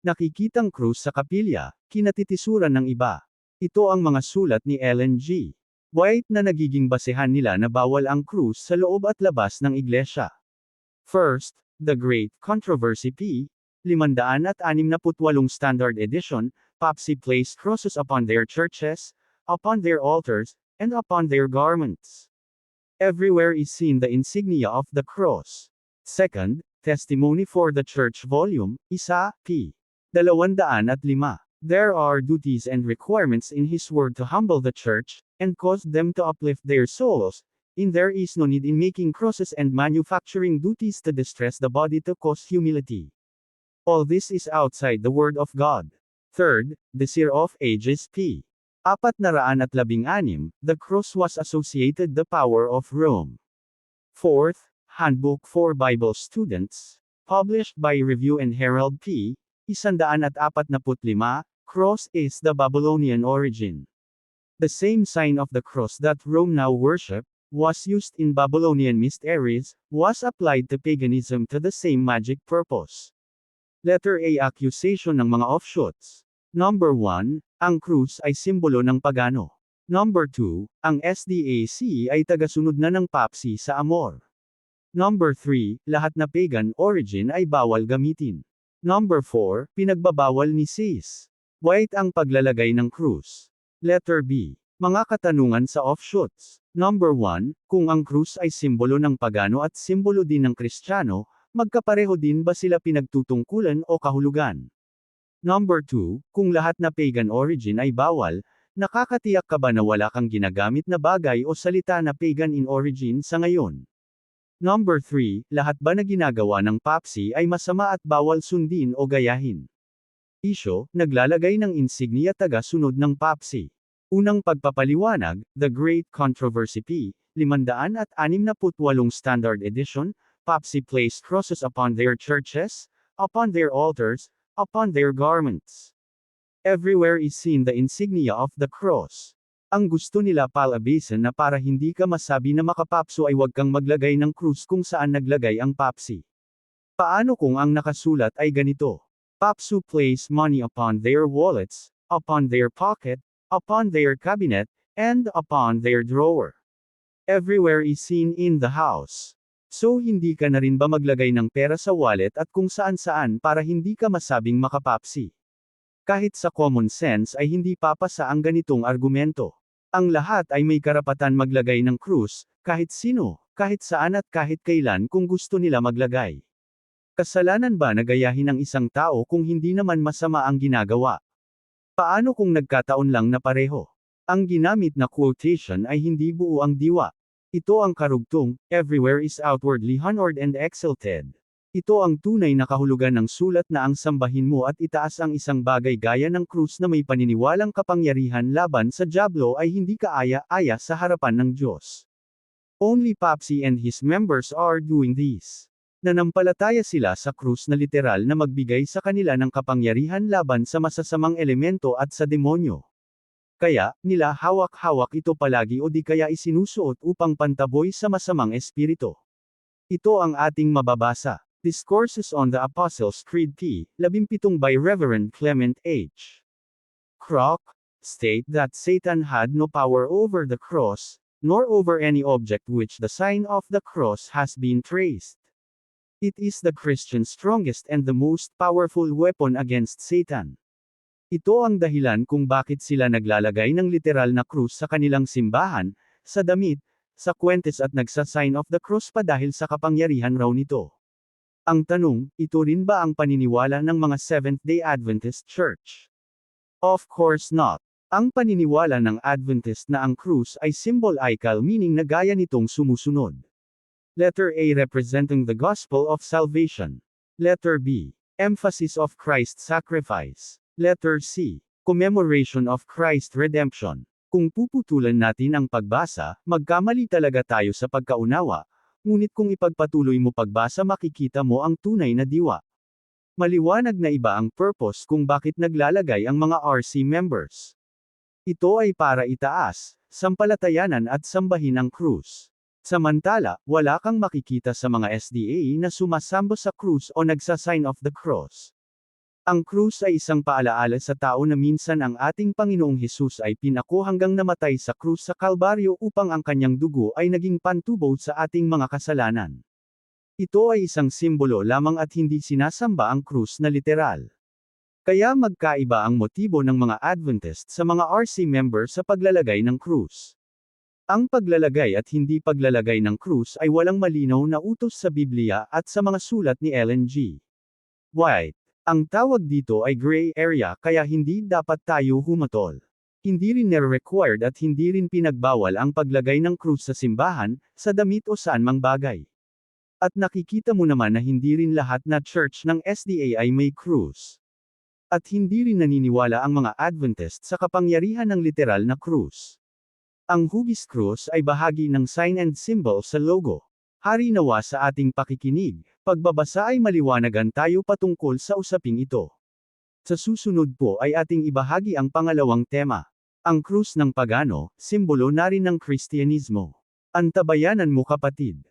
Nakikitang krus sa kapilya, kinatitisuran ng iba. Ito ang mga sulat ni Ellen G. White na nagiging basehan nila na bawal ang krus sa loob at labas ng iglesia. First, The Great Controversy p. 568 Standard Edition, Papacy placed crosses upon their churches, upon their altars, and upon their garments. Everywhere is seen the insignia of the cross. Second, Testimony for the Church Volume, 1, p. 205. There are duties and requirements in His Word to humble the church, and cause them to uplift their souls, and there is no need in making crosses and manufacturing duties to distress the body to cause humility. All this is outside the Word of God. Third, Desire of Ages p. 416, the cross was associated the power of Rome. Fourth, Handbook for Bible Students, published by Review and Herald p. 145, Cross is the Babylonian origin. The same sign of the cross that Rome now worship, was used in Babylonian mysteries, was applied to paganism to the same magic purpose. Letter A. Accusation ng mga offshoots. Number 1, ang krus ay simbolo ng pagano. Number 2, ang SDAC ay tagasunod na ng papacy sa Amor. Number 3, lahat na pagan origin ay bawal gamitin. Number 4, pinagbabawal ni Sis. White ang paglalagay ng krus. Letter B. Mga katanungan sa offshoots. Number 1, kung ang krus ay simbolo ng pagano at simbolo din ng Kristiyano, magkapareho din ba sila pinagtutungkulan o kahulugan? Number 2, kung lahat na pagan origin ay bawal, nakakatiyak ka ba na wala kang ginagamit na bagay o salita na pagan in origin sa ngayon? Number 3, lahat ba na ginagawa ng papacy ay masama at bawal sundin o gayahin? Issue, naglalagay ng insignia taga-sunod ng papacy. Unang pagpapaliwanag, The Great Controversy p. 568 Standard Edition, Papacy placed crosses upon their churches, upon their altars, upon their garments. Everywhere is seen the insignia of the cross. Ang gusto nila palabasin na para hindi ka masabi na makapapso ay huwag kang maglagay ng krus kung saan naglagay ang papacy. Paano kung ang nakasulat ay ganito? Papso place money upon their wallets, upon their pocket, upon their cabinet, and upon their drawer. Everywhere is seen in the house. So hindi ka na rin ba maglagay ng pera sa wallet at kung saan-saan para hindi ka masabing makapapsi? Kahit sa common sense ay hindi papasa ang ganitong argumento. Ang lahat ay may karapatan maglagay ng krus, kahit sino, kahit saan at kahit kailan kung gusto nila maglagay. Kasalanan ba na gayahin ang isang tao kung hindi naman masama ang ginagawa? Paano kung nagkataon lang na pareho? Ang ginamit na quotation ay hindi buo ang diwa. Ito ang karugtong, everywhere is outwardly honored and exalted. Ito ang tunay na kahulugan ng sulat na ang sambahin mo at itaas ang isang bagay gaya ng krus na may paniniwalang kapangyarihan laban sa dyablo ay hindi kaaya-aya sa harapan ng Diyos. Only Papacy and his members are doing this. Nanampalataya sila sa krus na literal na magbigay sa kanila ng kapangyarihan laban sa masasamang elemento at sa demonyo. Kaya, nila hawak-hawak ito palagi o di kaya isinusuot upang pantaboy sa masamang espiritu. Ito ang ating mababasa. Discourses on the Apostles' Creed p. 17 by Reverend Clement H. Kroc, state that Satan had no power over the cross, nor over any object which the sign of the cross has been traced. It is the Christian's strongest and the most powerful weapon against Satan. Ito ang dahilan kung bakit sila naglalagay ng literal na krus sa kanilang simbahan, sa damit, sa kwentes at nagsa-sign of the cross pa dahil sa kapangyarihan raw nito. Ang tanong, ito rin ba ang paniniwala ng mga Seventh-day Adventist Church? Of course not. Ang paniniwala ng Adventist na ang krus ay symbolical meaning na gaya nitong sumusunod. Letter A. Representing the Gospel of Salvation. Letter B. Emphasis of Christ's sacrifice. Letter C. Commemoration of Christ's redemption. Kung puputulan natin ang pagbasa, magkamali talaga tayo sa pagkaunawa, ngunit kung ipagpatuloy mo pagbasa makikita mo ang tunay na diwa. Maliwanag na iba ang purpose kung bakit naglalagay ang mga RC members. Ito ay para itaas, sampalatayanan at sambahin ang krus. Samantala, wala kang makikita sa mga SDA na sumasamba sa krus o nagsa-sign of the cross. Ang krus ay isang paalaala sa tao na minsan ang ating Panginoong Hesus ay pinako hanggang namatay sa krus sa Kalbaryo upang ang kanyang dugo ay naging pantubo sa ating mga kasalanan. Ito ay isang simbolo lamang at hindi sinasamba ang krus na literal. Kaya magkaiba ang motibo ng mga Adventist sa mga RC member sa paglalagay ng krus. Ang paglalagay at hindi paglalagay ng krus ay walang malinaw na utos sa Biblia at sa mga sulat ni Ellen G. White. Ang tawag dito ay gray area kaya hindi dapat tayo humatol. Hindi rin required at hindi rin pinagbawal ang paglagay ng krus sa simbahan, sa damit o saan mang bagay. At nakikita mo naman na hindi rin lahat na church ng SDA ay may krus. At hindi rin naniniwala ang mga Adventist sa kapangyarihan ng literal na krus. Ang hugis krus ay bahagi ng sign and symbol sa logo. Hari nawa sa ating pakikinig, pagbabasa ay maliwanagan tayo patungkol sa usaping ito. Sa susunod po ay ating ibahagi ang pangalawang tema. Ang krus ng pagano, simbolo na rin ng Kristyanismo. Antabayanan mo kapatid.